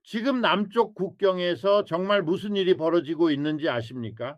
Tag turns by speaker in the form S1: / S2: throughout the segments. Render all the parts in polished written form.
S1: 지금 남쪽 국경에서 정말 무슨 일이 벌어지고 있는지 아십니까?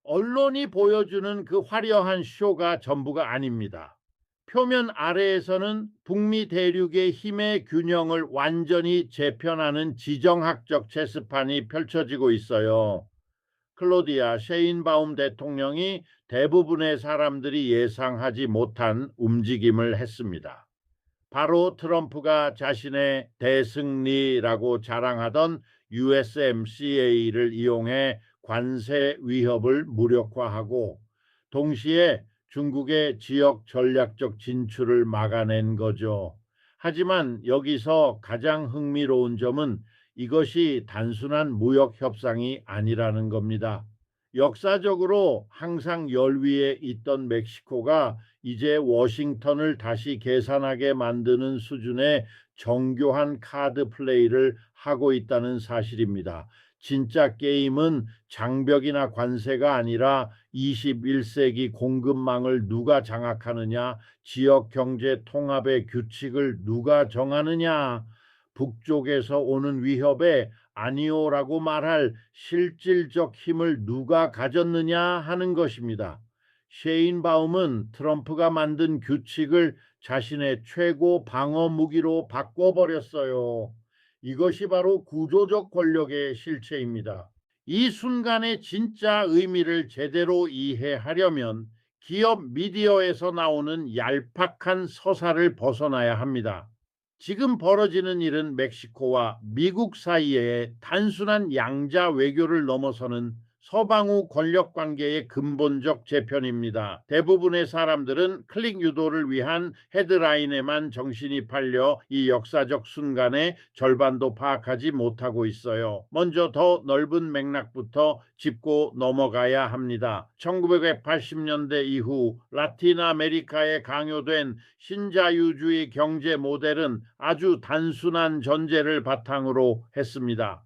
S1: 언론이 보여주는 그 화려한 쇼가 전부가 아닙니다. 표면 아래에서는 북미 대륙의 힘의 균형을 완전히 재편하는 지정학적 체스판이 펼쳐지고 있어요. 클로디아 셰인바움 대통령이 대부분의 사람들이 예상하지 못한 움직임을 했습니다. 바로 트럼프가 자신의 대승리라고 자랑하던 USMCA를 이용해 관세 위협을 무력화하고 동시에 중국의 지역 전략적 진출을 막아낸 거죠. 하지만 여기서 가장 흥미로운 점은 이것이 단순한 무역 협상이 아니라는 겁니다. 역사적으로 항상 열위에 있던 멕시코가 이제 워싱턴을 다시 계산하게 만드는 수준의 정교한 카드 플레이를 하고 있다는 사실입니다. 진짜 게임은 장벽이나 관세가 아니라 21세기 공급망을 누가 장악하느냐, 지역 경제 통합의 규칙을 누가 정하느냐, 북쪽에서 오는 위협에 아니오라고 말할 실질적 힘을 누가 가졌느냐 하는 것입니다. 셰인바움은 트럼프가 만든 규칙을 자신의 최고 방어 무기로 바꿔버렸어요. 이것이 바로 구조적 권력의 실체입니다. 이 순간의 진짜 의미를 제대로 이해하려면 기업 미디어에서 나오는 얄팍한 서사를 벗어나야 합니다. 지금 벌어지는 일은 멕시코와 미국 사이의 단순한 양자 외교를 넘어서는 서방후 권력 관계의 근본적 재편입니다. 대부분의 사람들은 클릭 유도를 위한 헤드라인에만 정신이 팔려 이 역사적 순간의 절반도 파악하지 못하고 있어요. 먼저 더 넓은 맥락부터 짚고 넘어가야 합니다. 1980년대 이후 라틴 아메리카에 강요된 신자유주의 경제 모델은 아주 단순한 전제를 바탕으로 했습니다.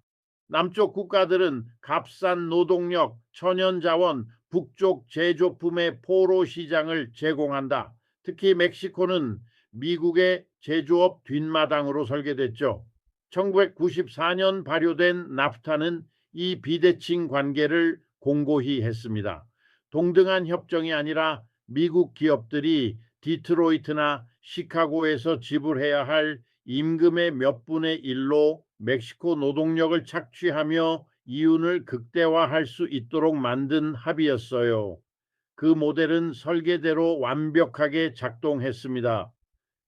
S1: 남쪽 국가들은 값싼 노동력, 천연자원, 북쪽 제조품의 포로 시장을 제공한다. 특히 멕시코는 미국의 제조업 뒷마당으로 설계됐죠. 1994년 발효된 나프타는 이 비대칭 관계를 공고히 했습니다. 동등한 협정이 아니라 미국 기업들이 디트로이트나 시카고에서 지불해야 할 임금의 몇 분의 1로 멕시코 노동력을 착취하며 이윤을 극대화할 수 있도록 만든 합의였어요. 그 모델은 설계대로 완벽하게 작동했습니다.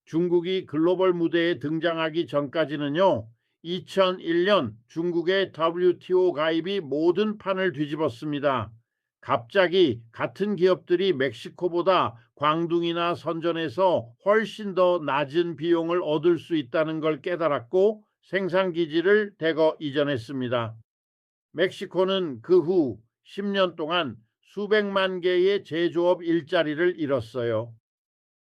S1: 중국이 글로벌 무대에 등장하기 전까지는요, 2001년 중국의 WTO 가입이 모든 판을 뒤집었습니다. 갑자기 같은 기업들이 멕시코보다 광둥이나 선전에서 훨씬 더 낮은 비용을 얻을 수 있다는 걸 깨달았고 생산 기지를 대거 이전했습니다. 멕시코는 그 후 10년 동안 수백만 개의 제조업 일자리를 잃었어요.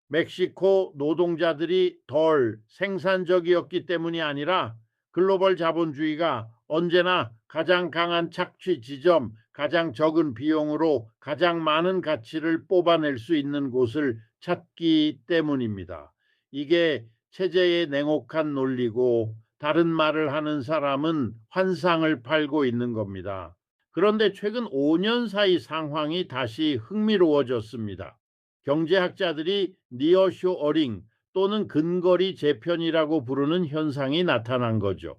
S1: 멕시코 노동자들이 덜 생산적이었기 때문이 아니라 글로벌 자본주의가 언제나 가장 강한 착취 지점, 가장 적은 비용으로 가장 많은 가치를 뽑아낼 수 있는 곳을 찾기 때문입니다. 이게 체제의 냉혹한 논리고 다른 말을 하는 사람은 환상을 팔고 있는 겁니다. 그런데 최근 5년 사이 상황이 다시 흥미로워졌습니다. 경제학자들이 니어쇼어링 또는 근거리 재편이라고 부르는 현상이 나타난 거죠.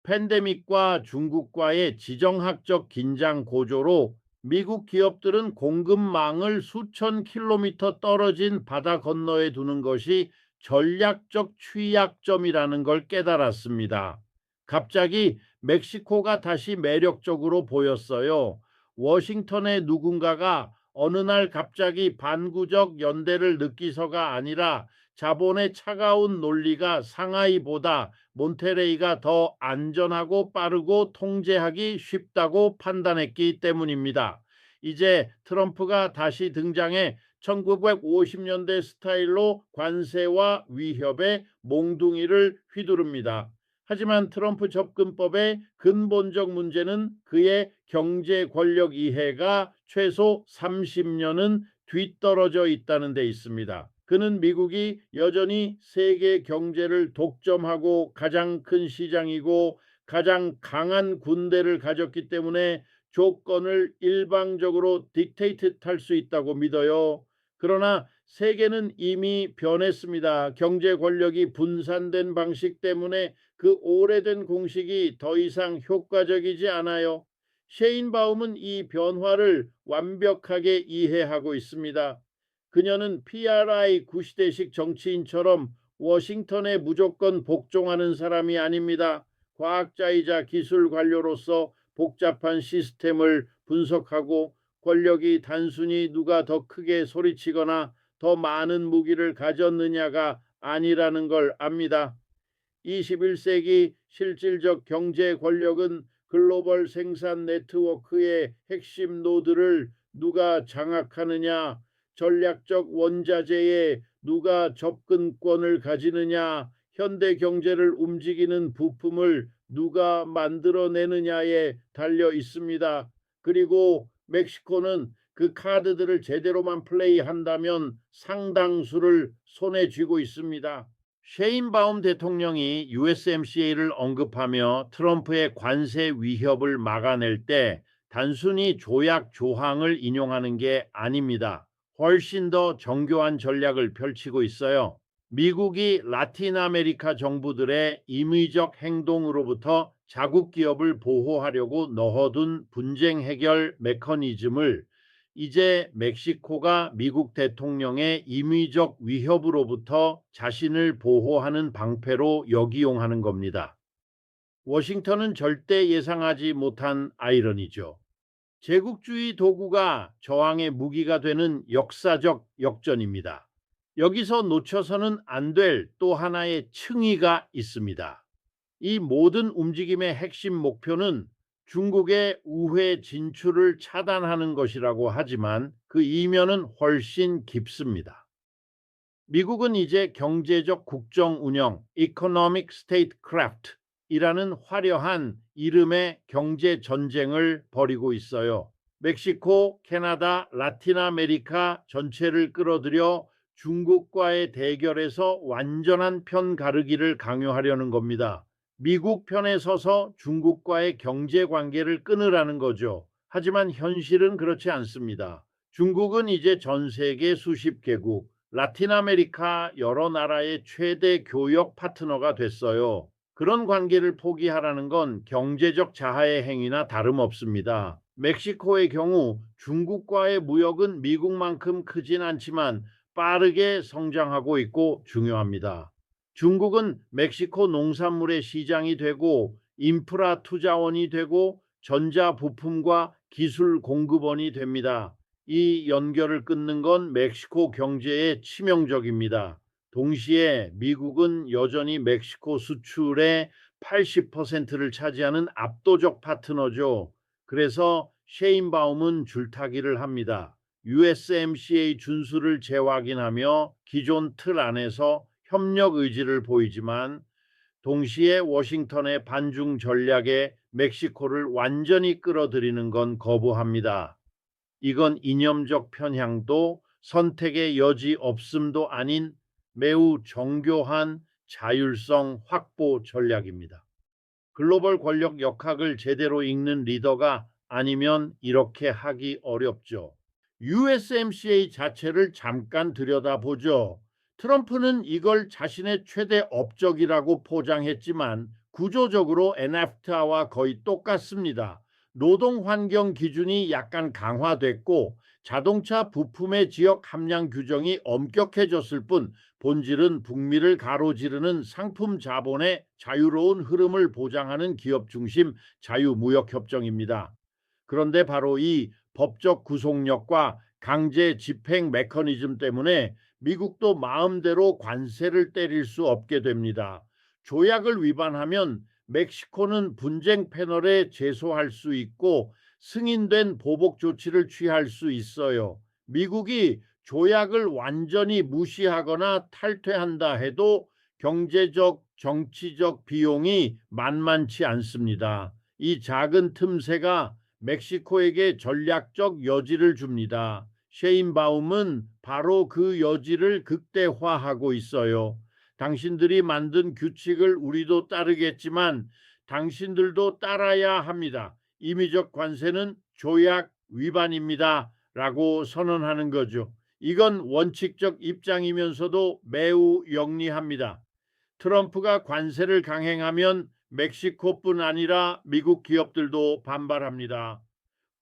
S1: 팬데믹과 중국과의 지정학적 긴장 고조로 미국 기업들은 공급망을 수천 킬로미터 떨어진 바다 건너에 두는 것이 전략적 취약점이라는 걸 깨달았습니다. 갑자기 멕시코가 다시 매력적으로 보였어요. 워싱턴의 누군가가 어느 날 갑자기 반구적 연대를 느끼서가 아니라 자본의 차가운 논리가 상하이보다 몬테레이가 더 안전하고 빠르고 통제하기 쉽다고 판단했기 때문입니다. 이제 트럼프가 다시 등장해 1950년대 스타일로 관세와 위협의 몽둥이를 휘두릅니다. 하지만 트럼프 접근법의 근본적 문제는 그의 경제 권력 이해가 최소 30년은 뒤떨어져 있다는 데 있습니다. 그는 미국이 여전히 세계 경제를 독점하고 가장 큰 시장이고 가장 강한 군대를 가졌기 때문에 조건을 일방적으로 딕테이트 할 수 있다고 믿어요. 그러나 세계는 이미 변했습니다. 경제 권력이 분산된 방식 때문에 그 오래된 공식이 더 이상 효과적이지 않아요. 셰인바움은 이 변화를 완벽하게 이해하고 있습니다. 그녀는 PRI 구시대식 정치인처럼 워싱턴에 무조건 복종하는 사람이 아닙니다. 과학자이자 기술 관료로서 복잡한 시스템을 분석하고 권력이 단순히 누가 더 크게 소리치거나 더 많은 무기를 가졌느냐가 아니라는 걸 압니다. 21세기 실질적 경제 권력은 글로벌 생산 네트워크의 핵심 노드를 누가 장악하느냐, 전략적 원자재에 누가 접근권을 가지느냐, 현대 경제를 움직이는 부품을 누가 만들어내느냐에 달려 있습니다. 그리고 멕시코는 그 카드들을 제대로만 플레이한다면 상당수를 손에 쥐고 있습니다. 셰인바움 대통령이 USMCA를 언급하며 트럼프의 관세 위협을 막아낼 때 단순히 조약 조항을 인용하는 게 아닙니다. 훨씬 더 정교한 전략을 펼치고 있어요. 미국이 라틴 아메리카 정부들의 임의적 행동으로부터 자국 기업을 보호하려고 넣어둔 분쟁 해결 메커니즘을 이제 멕시코가 미국 대통령의 임의적 위협으로부터 자신을 보호하는 방패로 역이용하는 겁니다. 워싱턴은 절대 예상하지 못한 아이러니죠. 제국주의 도구가 저항의 무기가 되는 역사적 역전입니다. 여기서 놓쳐서는 안 될 또 하나의 층위가 있습니다. 이 모든 움직임의 핵심 목표는 중국의 우회 진출을 차단하는 것이라고 하지만 그 이면은 훨씬 깊습니다. 미국은 이제 경제적 국정 운영, Economic Statecraft 이라는 화려한 이름의 경제 전쟁을 벌이고 있어요. 멕시코, 캐나다, 라틴 아메리카 전체를 끌어들여 중국과의 대결에서 완전한 편 가르기를 강요하려는 겁니다. 미국 편에 서서 중국과의 경제 관계를 끊으라는 거죠. 하지만 현실은 그렇지 않습니다. 중국은 이제 전 세계 수십 개국, 라틴 아메리카 여러 나라의 최대 교역 파트너가 됐어요. 그런 관계를 포기하라는 건 경제적 자하의 행위나 다름없습니다. 멕시코의 경우 중국과의 무역은 미국만큼 크진 않지만 빠르게 성장하고 있고 중요합니다. 중국은 멕시코 농산물의 시장이 되고 인프라 투자원이 되고 전자 부품과 기술 공급원이 됩니다. 이 연결을 끊는 건 멕시코 경제에 치명적입니다. 동시에 미국은 여전히 멕시코 수출의 80%를 차지하는 압도적 파트너죠. 그래서 셰인바움은 줄타기를 합니다. USMCA 준수를 재확인하며 기존 틀 안에서 협력 의지를 보이지만 동시에 워싱턴의 반중 전략에 멕시코를 완전히 끌어들이는 건 거부합니다. 이건 이념적 편향도 선택의 여지 없음도 아닌 매우 정교한 자율성 확보 전략입니다. 글로벌 권력 역학을 제대로 읽는 리더가 아니면 이렇게 하기 어렵죠. USMCA 자체를 잠깐 들여다보죠. 트럼프는 이걸 자신의 최대 업적이라고 포장했지만 구조적으로 NAFTA와 거의 똑같습니다. 노동 환경 기준이 약간 강화됐고 자동차 부품의 지역 함량 규정이 엄격해졌을 뿐 본질은 북미를 가로지르는 상품 자본의 자유로운 흐름을 보장하는 기업 중심 자유무역협정입니다. 그런데 바로 이 법적 구속력과 강제 집행 메커니즘 때문에 미국도 마음대로 관세를 때릴 수 없게 됩니다. 조약을 위반하면 멕시코는 분쟁 패널에 제소할 수 있고 승인된 보복 조치를 취할 수 있어요. 미국이 조약을 완전히 무시하거나 탈퇴한다 해도 경제적, 정치적 비용이 만만치 않습니다. 이 작은 틈새가 멕시코에게 전략적 여지를 줍니다. 셰인바움은 바로 그 여지를 극대화하고 있어요. 당신들이 만든 규칙을 우리도 따르겠지만 당신들도 따라야 합니다. 임의적 관세는 조약 위반입니다. 라고 선언하는 거죠. 이건 원칙적 입장이면서도 매우 영리합니다. 트럼프가 관세를 강행하면 멕시코뿐 아니라 미국 기업들도 반발합니다.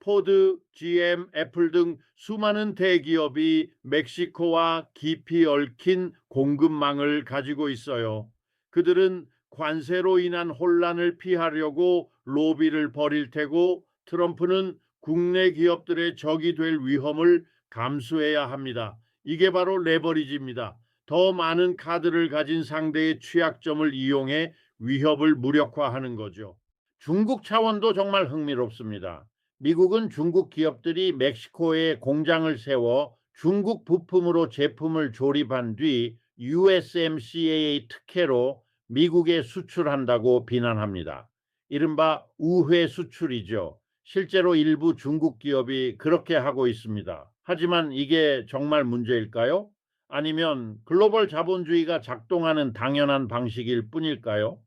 S1: 포드, GM, 애플 등 수많은 대기업이 멕시코와 깊이 얽힌 공급망을 가지고 있어요. 그들은 관세로 인한 혼란을 피하려고 로비를 벌일 테고 트럼프는 국내 기업들의 적이 될 위험을 감수해야 합니다. 이게 바로 레버리지입니다. 더 많은 카드를 가진 상대의 취약점을 이용해 위협을 무력화하는 거죠. 중국 차원도 정말 흥미롭습니다. 미국은 중국 기업들이 멕시코에 공장을 세워 중국 부품으로 제품을 조립한 뒤 USMCA 특혜로 미국에 수출한다고 비난합니다. 이른바 우회 수출이죠. 실제로 일부 중국 기업이 그렇게 하고 있습니다. 하지만 이게 정말 문제일까요? 아니면 글로벌 자본주의가 작동하는 당연한 방식일 뿐일까요?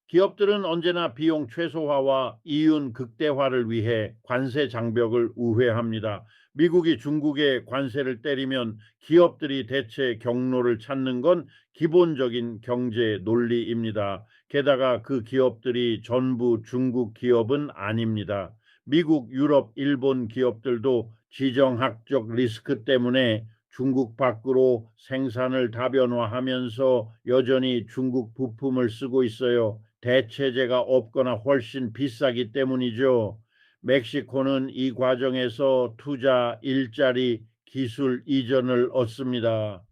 S1: 기업들은 언제나 비용 최소화와 이윤 극대화를 위해 관세 장벽을 우회합니다. 미국이 중국에 관세를 때리면 기업들이 대체 경로를 찾는 건 기본적인 경제 논리입니다. 게다가 그 기업들이 전부 중국 기업은 아닙니다. 미국, 유럽, 일본 기업들도 지정학적 리스크 때문에 중국 밖으로 생산을 다변화하면서 여전히 중국 부품을 쓰고 있어요. 대체재가 없거나 훨씬 비싸기 때문이죠. 멕시코는 이 과정에서 투자, 일자리, 기술 이전을 얻습니다.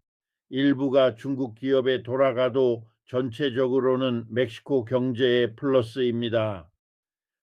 S1: 일부가 중국 기업에 돌아가도 전체적으로는 멕시코 경제의 플러스입니다.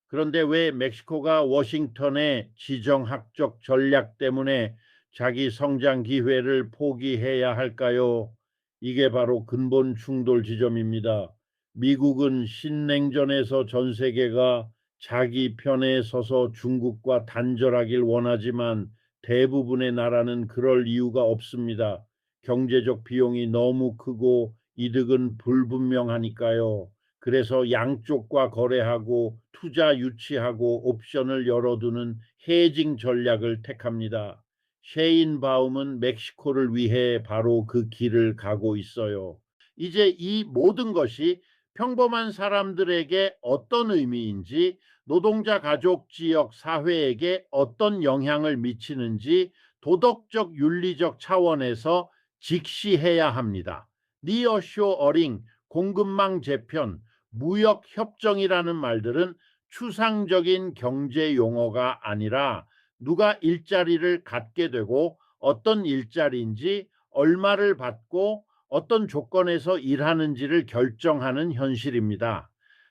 S1: 그런데 왜 멕시코가 워싱턴의 지정학적 전략 때문에 자기 성장 기회를 포기해야 할까요? 이게 바로 근본 충돌 지점입니다. 미국은 신냉전에서 전 세계가 자기 편에 서서 중국과 단절하길 원하지만 대부분의 나라는 그럴 이유가 없습니다. 경제적 비용이 너무 크고 이득은 불분명하니까요. 그래서 양쪽과 거래하고 투자 유치하고 옵션을 열어두는 헤징 전략을 택합니다. 셰인바움은 멕시코를 위해 바로 그 길을 가고 있어요. 이제 이 모든 것이 평범한 사람들에게 어떤 의미인지, 노동자 가족 지역 사회에게 어떤 영향을 미치는지 도덕적 윤리적 차원에서 직시해야 합니다. 니어쇼어링, 공급망 재편, 무역 협정이라는 말들은 추상적인 경제 용어가 아니라 누가 일자리를 갖게 되고 어떤 일자리인지 얼마를 받고 어떤 조건에서 일하는지를 결정하는 현실입니다.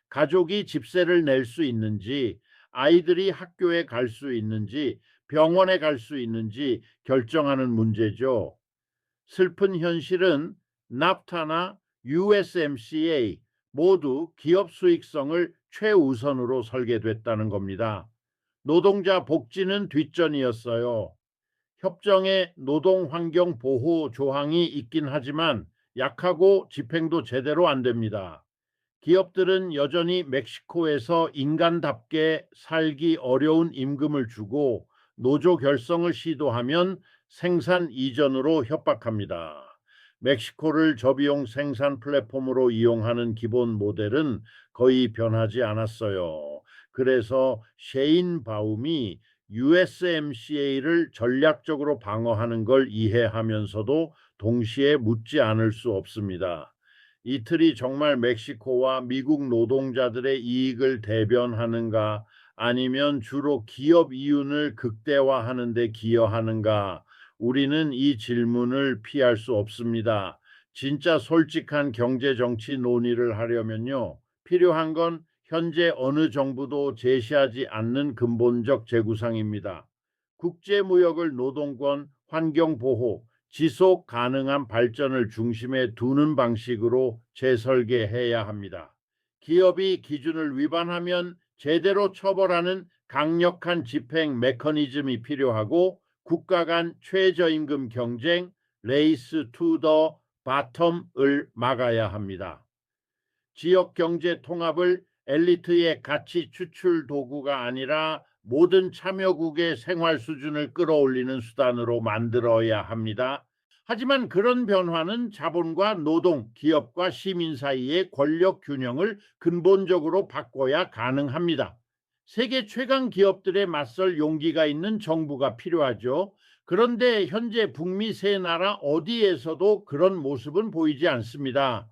S1: 가족이 집세를 낼 수 있는지, 아이들이 학교에 갈 수 있는지, 병원에 갈 수 있는지 결정하는 문제죠. 슬픈 현실은 납타나 USMCA 모두 기업 수익성을 최우선으로 설계됐다는 겁니다. 노동자 복지는 뒷전이었어요. 협정에 노동 환경 보호 조항이 있긴 하지만 약하고 집행도 제대로 안 됩니다. 기업들은 여전히 멕시코에서 인간답게 살기 어려운 임금을 주고 노조 결성을 시도하면 생산 이전으로 협박합니다. 멕시코를 저비용 생산 플랫폼으로 이용하는 기본 모델은 거의 변하지 않았어요. 그래서 셰인바움이 USMCA를 전략적으로 방어하는 걸 이해하면서도 동시에 묻지 않을 수 없습니다. 이 틀이 정말 멕시코와 미국 노동자들의 이익을 대변하는가, 아니면 주로 기업 이윤을 극대화하는 데 기여하는가? 우리는 이 질문을 피할 수 없습니다. 진짜 솔직한 경제 정치 논의를 하려면요, 필요한 건 현재 어느 정부도 제시하지 않는 근본적 제구상입니다. 국제무역을 노동권, 환경보호, 지속 가능한 발전을 중심에 두는 방식으로 재설계해야 합니다. 기업이 기준을 위반하면 제대로 처벌하는 강력한 집행 메커니즘이 필요하고, 국가 간 최저임금 경쟁, 레이스 투 더 바텀을 막아야 합니다. 지역 경제 통합을 엘리트의 가치 추출 도구가 아니라 모든 참여국의 생활 수준을 끌어올리는 수단으로 만들어야 합니다. 하지만 그런 변화는 자본과 노동, 기업과 시민 사이의 권력 균형을 근본적으로 바꿔야 가능합니다. 세계 최강 기업들에 맞설 용기가 있는 정부가 필요하죠. 그런데 현재 북미 세 나라 어디에서도 그런 모습은 보이지 않습니다.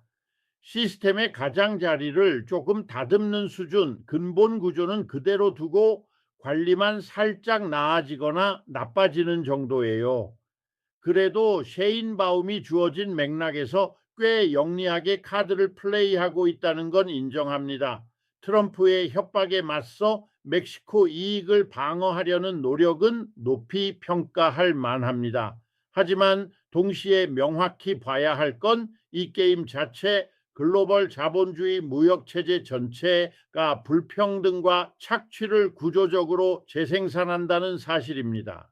S1: 시스템의 가장자리를 조금 다듬는 수준, 근본 구조는 그대로 두고 관리만 살짝 나아지거나 나빠지는 정도예요. 그래도 셰인바움이 주어진 맥락에서 꽤 영리하게 카드를 플레이하고 있다는 건 인정합니다. 트럼프의 협박에 맞서 멕시코 이익을 방어하려는 노력은 높이 평가할 만합니다. 하지만 동시에 명확히 봐야 할 건 이 게임 자체 글로벌 자본주의 무역 체제 전체가 불평등과 착취를 구조적으로 재생산한다는 사실입니다.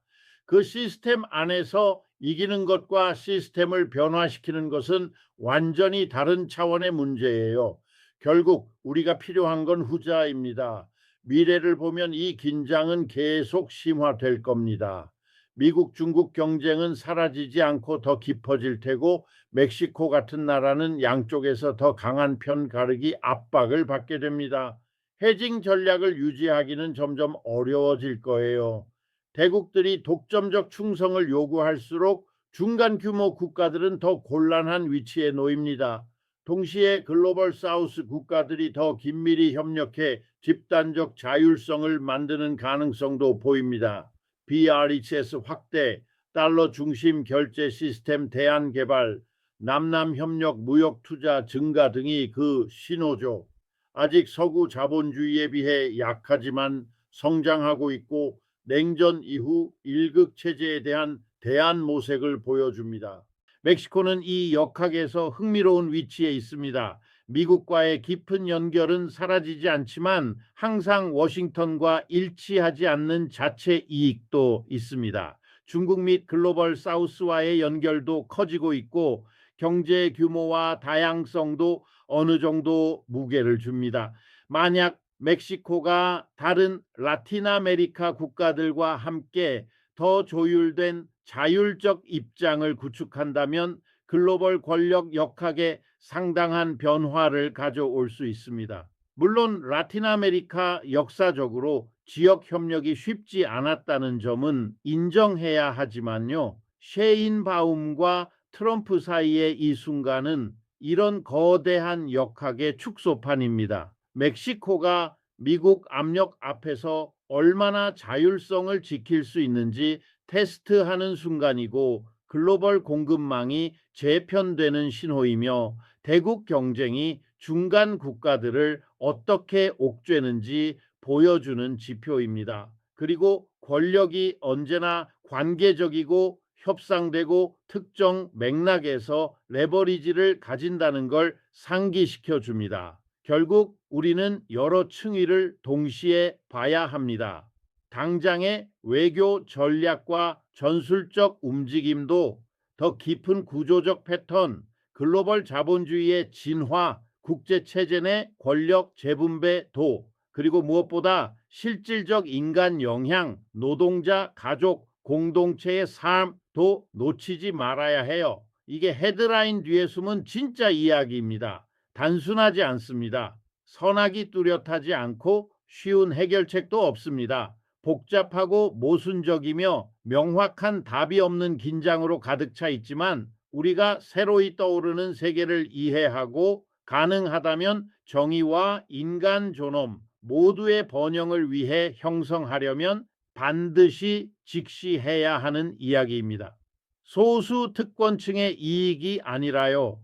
S1: 그 시스템 안에서 이기는 것과 시스템을 변화시키는 것은 완전히 다른 차원의 문제예요. 결국 우리가 필요한 건 후자입니다. 미래를 보면 이 긴장은 계속 심화될 겁니다. 미국, 중국 경쟁은 사라지지 않고 더 깊어질 테고 멕시코 같은 나라는 양쪽에서 더 강한 편 가르기 압박을 받게 됩니다. 해징 전략을 유지하기는 점점 어려워질 거예요. 대국들이 독점적 충성을 요구할수록 중간 규모 국가들은 더 곤란한 위치에 놓입니다. 동시에 글로벌 사우스 국가들이 더 긴밀히 협력해 집단적 자율성을 만드는 가능성도 보입니다. BRICS 확대, 달러 중심 결제 시스템 대안 개발, 남남 협력 무역 투자 증가 등이 그 신호죠. 아직 서구 자본주의에 비해 약하지만 성장하고 있고 냉전 이후 일극 체제에 대한 대안 모색을 보여줍니다. 멕시코는 이 역학에서 흥미로운 위치에 있습니다. 미국과의 깊은 연결은 사라지지 않지만 항상 워싱턴과 일치하지 않는 자체 이익도 있습니다. 중국 및 글로벌 사우스와의 연결도 커지고 있고 경제 규모와 다양성도 어느 정도 무게를 줍니다. 만약 멕시코가 다른 라틴 아메리카 국가들과 함께 더 조율된 자율적 입장을 구축한다면 글로벌 권력 역학에 상당한 변화를 가져올 수 있습니다. 물론 라틴 아메리카 역사적으로 지역 협력이 쉽지 않았다는 점은 인정해야 하지만요. 셰인바움과 트럼프 사이의 이 순간은 이런 거대한 역학의 축소판입니다. 멕시코가 미국 압력 앞에서 얼마나 자율성을 지킬 수 있는지 테스트하는 순간이고 글로벌 공급망이 재편되는 신호이며 대국 경쟁이 중간 국가들을 어떻게 옥죄는지 보여주는 지표입니다. 그리고 권력이 언제나 관계적이고 협상되고 특정 맥락에서 레버리지를 가진다는 걸 상기시켜 줍니다. 결국 우리는 여러 층위를 동시에 봐야 합니다. 당장의 외교 전략과 전술적 움직임도 더 깊은 구조적 패턴, 글로벌 자본주의의 진화, 국제체제 내 권력 재분배 도, 그리고 무엇보다 실질적 인간 영향, 노동자, 가족, 공동체의 삶도 놓치지 말아야 해요. 이게 헤드라인 뒤에 숨은 진짜 이야기입니다. 단순하지 않습니다. 선악이 뚜렷하지 않고 쉬운 해결책도 없습니다. 복잡하고 모순적이며 명확한 답이 없는 긴장으로 가득 차 있지만 우리가 새로이 떠오르는 세계를 이해하고 가능하다면 정의와 인간 존엄 모두의 번영을 위해 형성하려면 반드시 직시해야 하는 이야기입니다. 소수 특권층의 이익이 아니라요.